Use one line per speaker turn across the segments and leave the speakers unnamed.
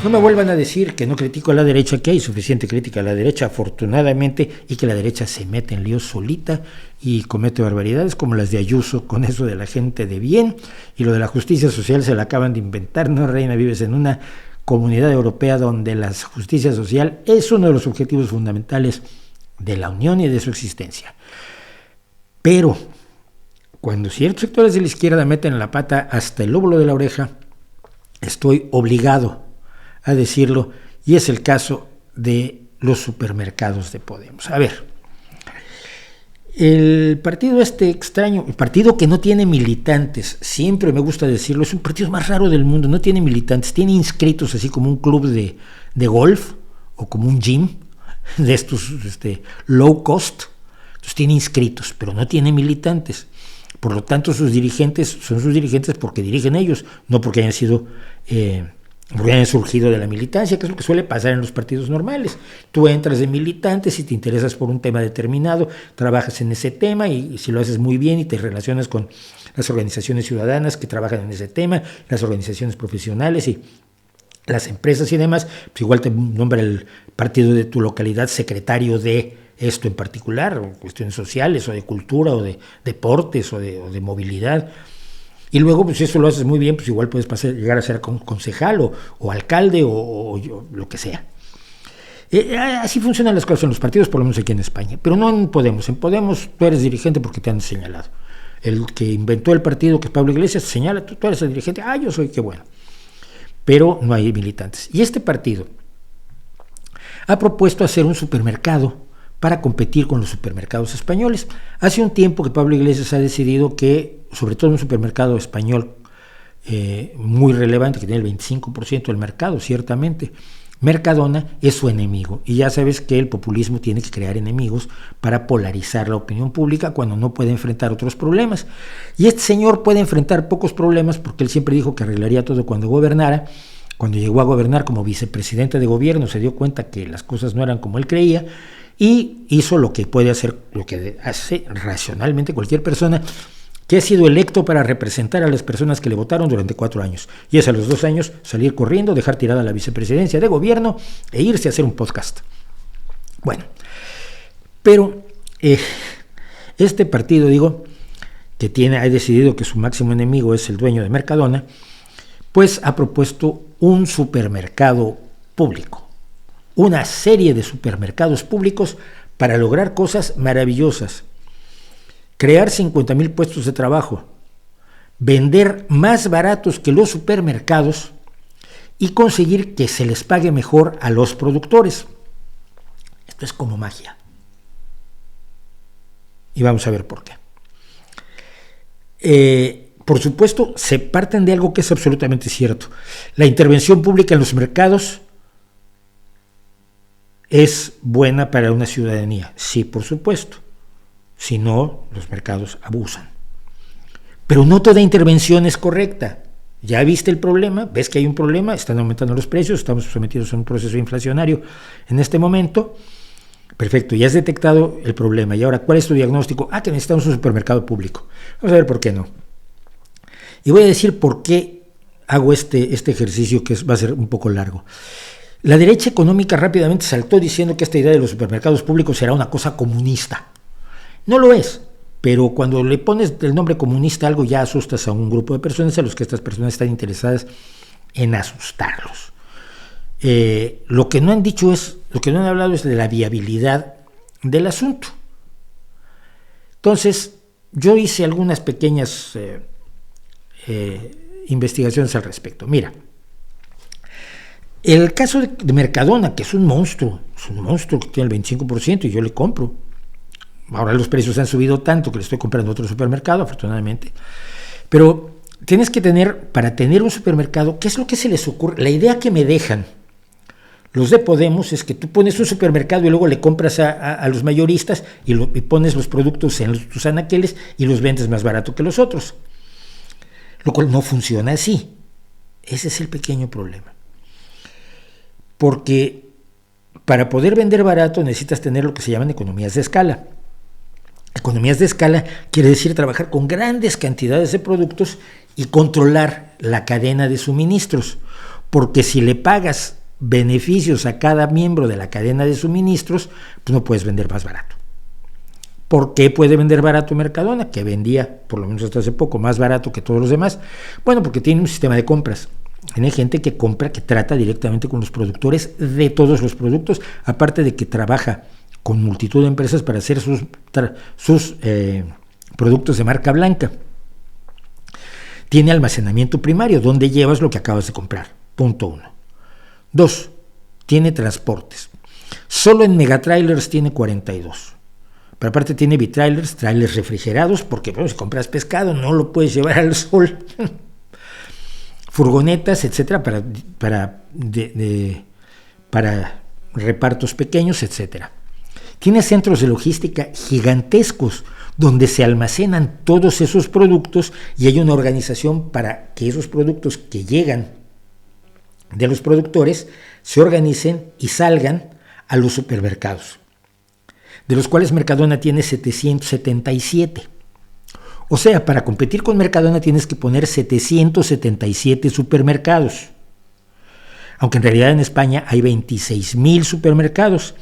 No me vuelvan a decir que no critico a la derecha, que hay suficiente crítica a la derecha, afortunadamente, y que la derecha se mete en líos solita y comete barbaridades como las de Ayuso con eso de la gente de bien, y lo de la justicia social se la acaban de inventar, ¿no, Reina? Vives en una comunidad europea donde la justicia social es uno de los objetivos fundamentales de la Unión y de su existencia. Pero cuando ciertos sectores de la izquierda meten la pata hasta el lóbulo de la oreja, estoy obligado a decirlo, y es el caso de los supermercados de Podemos. A ver, el partido extraño, el partido que no tiene militantes, siempre me gusta decirlo, es un partido más raro del mundo, no tiene militantes, tiene inscritos así como un club de golf o como un gym de estos low cost, entonces tiene inscritos, pero no tiene militantes. Por lo tanto, sus dirigentes son sus dirigentes porque dirigen ellos, no porque hayan sido porque hayan surgido de la militancia, que es lo que suele pasar en los partidos normales. Tú entras de militante si te interesas por un tema determinado, trabajas en ese tema y si lo haces muy bien y te relacionas con las organizaciones ciudadanas que trabajan en ese tema, las organizaciones profesionales y las empresas y demás, pues igual te nombra el partido de tu localidad secretario de esto en particular, o cuestiones sociales, o de cultura, o de deportes, o de movilidad. Y luego, pues si eso lo haces muy bien, pues igual puedes llegar a ser concejal o alcalde o lo que sea. Así funcionan las cosas en los partidos, por lo menos aquí en España. Pero no en Podemos. En Podemos tú eres dirigente porque te han señalado. El que inventó el partido, que es Pablo Iglesias, te señala, tú eres el dirigente, yo soy, qué bueno. Pero no hay militantes. Y este partido ha propuesto hacer un supermercado para competir con los supermercados españoles. Hace un tiempo que Pablo Iglesias ha decidido que, sobre todo un supermercado español muy relevante, que tiene el 25% del mercado, ciertamente, Mercadona es su enemigo. Y ya sabes que el populismo tiene que crear enemigos para polarizar la opinión pública cuando no puede enfrentar otros problemas. Y este señor puede enfrentar pocos problemas porque él siempre dijo que arreglaría todo cuando gobernara. Cuando llegó a gobernar como vicepresidente de gobierno se dio cuenta que las cosas no eran como él creía y hizo lo que puede hacer, lo que hace racionalmente cualquier persona que ha sido electo para representar a las personas que le votaron durante 4 años. Y es a los 2 años salir corriendo, dejar tirada la vicepresidencia de gobierno e irse a hacer un podcast. Bueno, pero este partido, que ha decidido que su máximo enemigo es el dueño de Mercadona, pues ha propuesto un supermercado público, una serie de supermercados públicos para lograr cosas maravillosas. Crear 50,000 puestos de trabajo, vender más baratos que los supermercados y conseguir que se les pague mejor a los productores. Esto es como magia. Y vamos a ver por qué. Por supuesto, se parten de algo que es absolutamente cierto. La intervención pública en los mercados es buena para una ciudadanía. Sí, por supuesto. Si no, los mercados abusan. Pero no toda intervención es correcta. ¿Ya viste el problema? ¿Ves que hay un problema? Están aumentando los precios, estamos sometidos a un proceso inflacionario en este momento. Perfecto, ya has detectado el problema. Y ahora, ¿cuál es tu diagnóstico? Que necesitamos un supermercado público. Vamos a ver por qué no. Y voy a decir por qué hago este ejercicio que va a ser un poco largo. La derecha económica rápidamente saltó diciendo que esta idea de los supermercados públicos será una cosa comunista. No lo es, pero cuando le pones el nombre comunista a algo ya asustas a un grupo de personas a los que estas personas están interesadas en asustarlos. Lo que no han hablado es de la viabilidad del asunto. Entonces, yo hice algunas pequeñas investigaciones al respecto. Mira, el caso de Mercadona, que es un monstruo que tiene el 25% y yo le compro. Ahora los precios han subido tanto que le estoy comprando otro supermercado, afortunadamente. Pero tienes que para tener un supermercado, ¿qué es lo que se les ocurre? La idea que me dejan los de Podemos es que tú pones un supermercado y luego le compras a los mayoristas y pones los productos en tus anaqueles y los vendes más barato que los otros. Lo cual no funciona así. Ese es el pequeño problema. Porque para poder vender barato necesitas tener lo que se llaman economías de escala. Economías de escala quiere decir trabajar con grandes cantidades de productos y controlar la cadena de suministros. porque si le pagas beneficios a cada miembro de la cadena de suministros, pues no puedes vender más barato. ¿Por qué puede vender barato Mercadona? Que vendía, por lo menos hasta hace poco, más barato que todos los demás. Bueno, porque tiene un sistema de compras. Tiene gente que compra, que trata directamente con los productores de todos los productos, aparte de que trabaja con multitud de empresas para hacer sus productos de marca blanca. Tiene almacenamiento primario, donde llevas lo que acabas de comprar. Punto 1. 2. Tiene transportes. Solo en Megatrailers tiene 42. Pero aparte tiene bitrailers, trailers refrigerados, porque bueno, si compras pescado no lo puedes llevar al sol. Furgonetas, etcétera, para repartos pequeños, etcétera. Tiene centros de logística gigantescos donde se almacenan todos esos productos y hay una organización para que esos productos que llegan de los productores se organicen y salgan a los supermercados, de los cuales Mercadona tiene 777. O sea, para competir con Mercadona tienes que poner 777 supermercados. Aunque en realidad en España hay 26,000 supermercados.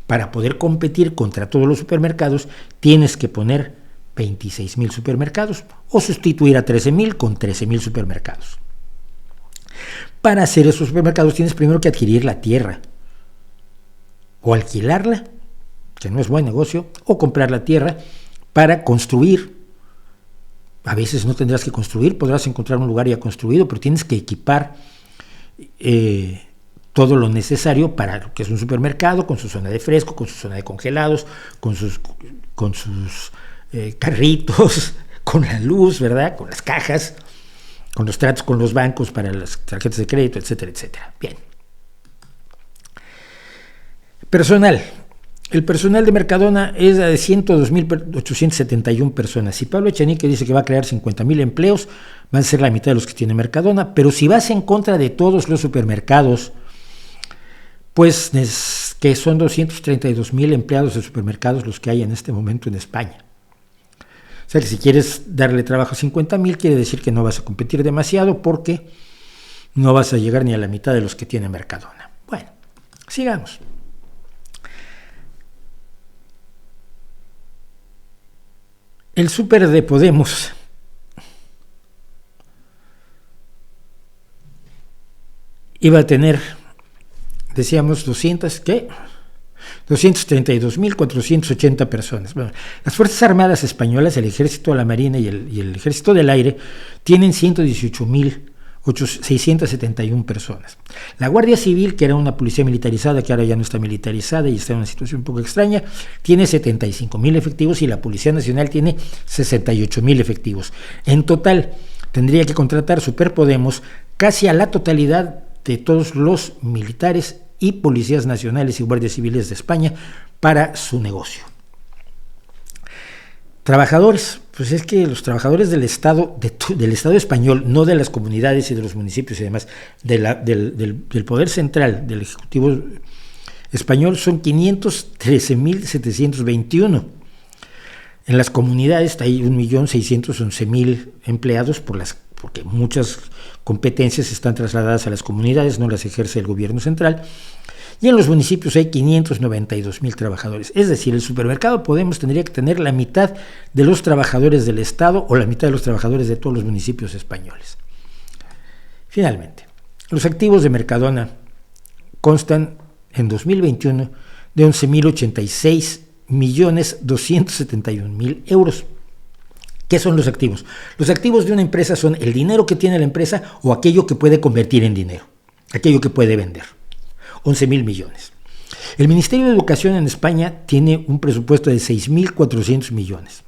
Para poder competir contra todos los supermercados tienes que poner 26,000 supermercados o sustituir a 13,000 con 13,000 supermercados. Para hacer esos supermercados tienes primero que adquirir la tierra o alquilarla, que no es buen negocio, o comprar la tierra para construir. A veces no tendrás que construir, podrás encontrar un lugar ya construido, pero tienes que equipar todo lo necesario para lo que es un supermercado, con su zona de fresco, con su zona de congelados, con sus carritos, con la luz, ¿verdad? Con las cajas, con los tratos con los bancos para las tarjetas de crédito, etcétera, etcétera. Bien. Personal. El personal de Mercadona es de 102,871 personas. Si Pablo Echenique dice que va a crear 50,000 empleos, van a ser la mitad de los que tiene Mercadona, pero si vas en contra de todos los supermercados, pues que son 232,000 empleados de supermercados los que hay en este momento en España. O sea que si quieres darle trabajo a 50,000, quiere decir que no vas a competir demasiado porque no vas a llegar ni a la mitad de los que tiene Mercadona. Bueno, sigamos. El súper de Podemos iba a tener, decíamos, 232,480 personas. Bueno, las Fuerzas Armadas Españolas, el Ejército, la Marina y el Ejército del Aire tienen 118,671 personas. La Guardia Civil, que era una policía militarizada, que ahora ya no está militarizada y está en una situación un poco extraña, tiene 75,000 efectivos y la Policía Nacional tiene 68,000 efectivos. En total, tendría que contratar Super Podemos casi a la totalidad de todos los militares y policías nacionales y guardias civiles de España para su negocio. Trabajadores, pues es que los trabajadores del Estado, del Estado español, no de las comunidades y de los municipios y demás, del Poder Central, del Ejecutivo español, son 513,721. En las comunidades hay 1,611,000 empleados porque muchas competencias están trasladadas a las comunidades, no las ejerce el gobierno central. Y en los municipios hay 592,000 trabajadores. Es decir, el supermercado Podemos tendría que tener la mitad de los trabajadores del Estado o la mitad de los trabajadores de todos los municipios españoles. Finalmente, los activos de Mercadona constan en 2021 de 11,086,271,000 euros. ¿Qué son los activos? Los activos de una empresa son el dinero que tiene la empresa o aquello que puede convertir en dinero, aquello que puede vender. 11,000 millones. El Ministerio de Educación en España tiene un presupuesto de 6,400 millones.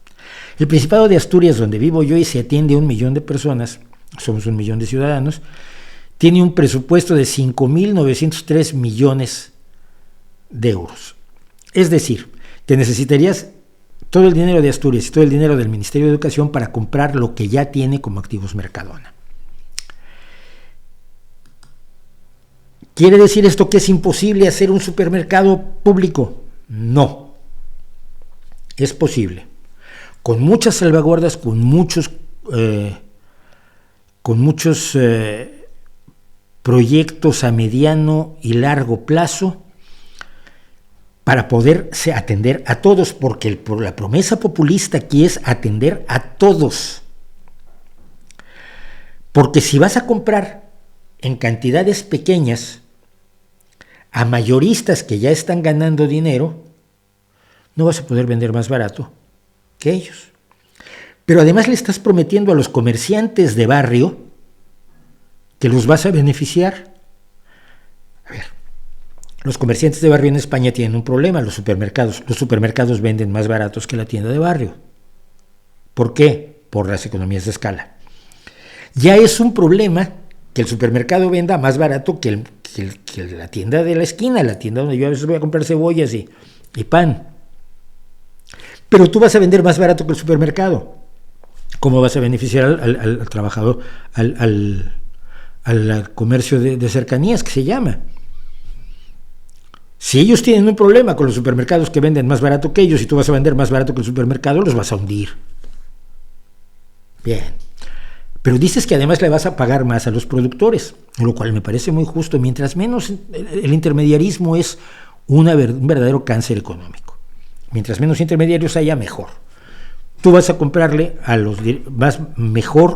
El Principado de Asturias, donde vivo yo y se atiende a 1 millón de personas, somos 1 millón de ciudadanos, tiene un presupuesto de 5,903 millones de euros. Es decir, que necesitarías todo el dinero de Asturias y todo el dinero del Ministerio de Educación para comprar lo que ya tiene como activos Mercadona. ¿Quiere decir esto que es imposible hacer un supermercado público? No. Es posible. Con muchas salvaguardas, con muchos proyectos a mediano y largo plazo para poderse atender a todos, porque la promesa populista aquí es atender a todos. Porque si vas a comprar en cantidades pequeñas a mayoristas que ya están ganando dinero, no vas a poder vender más barato que ellos. Pero además le estás prometiendo a los comerciantes de barrio que los vas a beneficiar. A ver, los comerciantes de barrio en España tienen un problema, los supermercados venden más baratos que la tienda de barrio. ¿Por qué? Por las economías de escala. Ya es un problema que el supermercado venda más barato que la tienda de la esquina, la tienda donde yo a veces voy a comprar cebollas y pan. Pero tú vas a vender más barato que el supermercado. ¿Cómo vas a beneficiar al trabajador, al comercio de cercanías, que se llama? Si ellos tienen un problema con los supermercados que venden más barato que ellos y tú vas a vender más barato que el supermercado, los vas a hundir. Bien. Pero dices que además le vas a pagar más a los productores, lo cual me parece muy justo. Mientras menos el intermediarismo es un verdadero cáncer económico. Mientras menos intermediarios haya, mejor. Tú vas a comprarle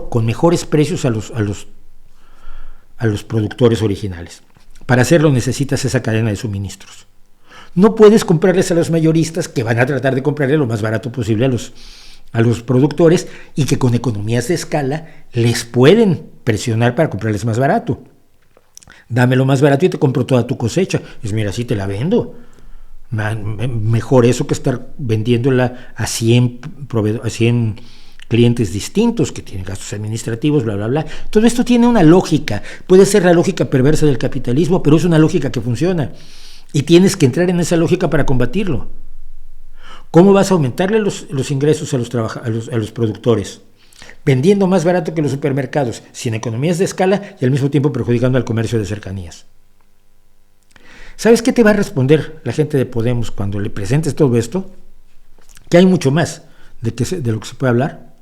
con mejores precios a los productores originales. Para hacerlo necesitas esa cadena de suministros. No puedes comprarles a los mayoristas, que van a tratar de comprarle lo más barato posible a los productores, y que con economías de escala les pueden presionar para comprarles más barato. Dámelo más barato y te compro toda tu cosecha. Mira, así te la vendo. Mejor eso que estar vendiéndola a 100 clientes distintos que tienen gastos administrativos, bla, bla, bla. Todo esto tiene una lógica. Puede ser la lógica perversa del capitalismo, pero es una lógica que funciona. Y tienes que entrar en esa lógica para combatirlo. ¿Cómo vas a aumentarle los ingresos a los productores? Vendiendo más barato que los supermercados, sin economías de escala y al mismo tiempo perjudicando al comercio de cercanías. ¿Sabes qué te va a responder la gente de Podemos cuando le presentes todo esto? Que hay mucho más de lo que se puede hablar.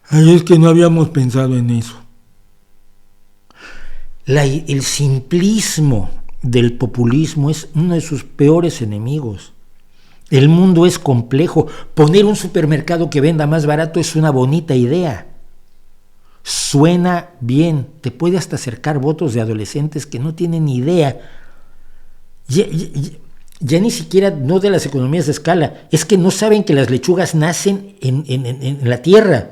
Ay, es que no habíamos pensado en eso. El simplismo del populismo es uno de sus peores enemigos. El mundo es complejo. Poner un supermercado que venda más barato es una bonita idea. Suena bien. Te puede hasta acercar votos de adolescentes que no tienen ni idea. Ya ni siquiera no de las economías de escala. Es que no saben que las lechugas nacen en la tierra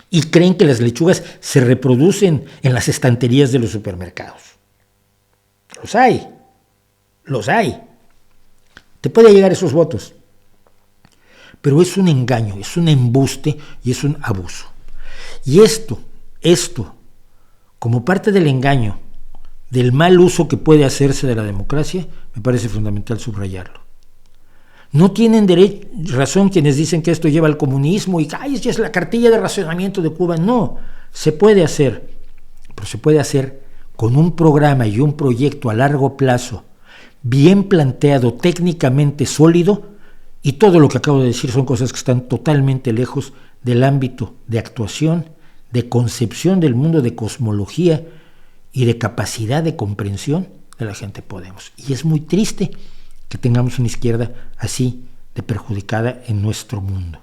y creen que las lechugas se reproducen en las estanterías de los supermercados. Los hay. Te puede llegar esos votos. Pero es un engaño, es un embuste y es un abuso. Y esto, como parte del engaño, del mal uso que puede hacerse de la democracia, me parece fundamental subrayarlo. No tienen razón quienes dicen que esto lleva al comunismo y ya es la cartilla de racionamiento de Cuba. No, se puede hacer, pero se puede hacer con un programa y un proyecto a largo plazo, bien planteado, técnicamente sólido. Y todo lo que acabo de decir son cosas que están totalmente lejos del ámbito de actuación, de concepción del mundo, de cosmología y de capacidad de comprensión de la gente Podemos. Y es muy triste que tengamos una izquierda así de perjudicada en nuestro mundo.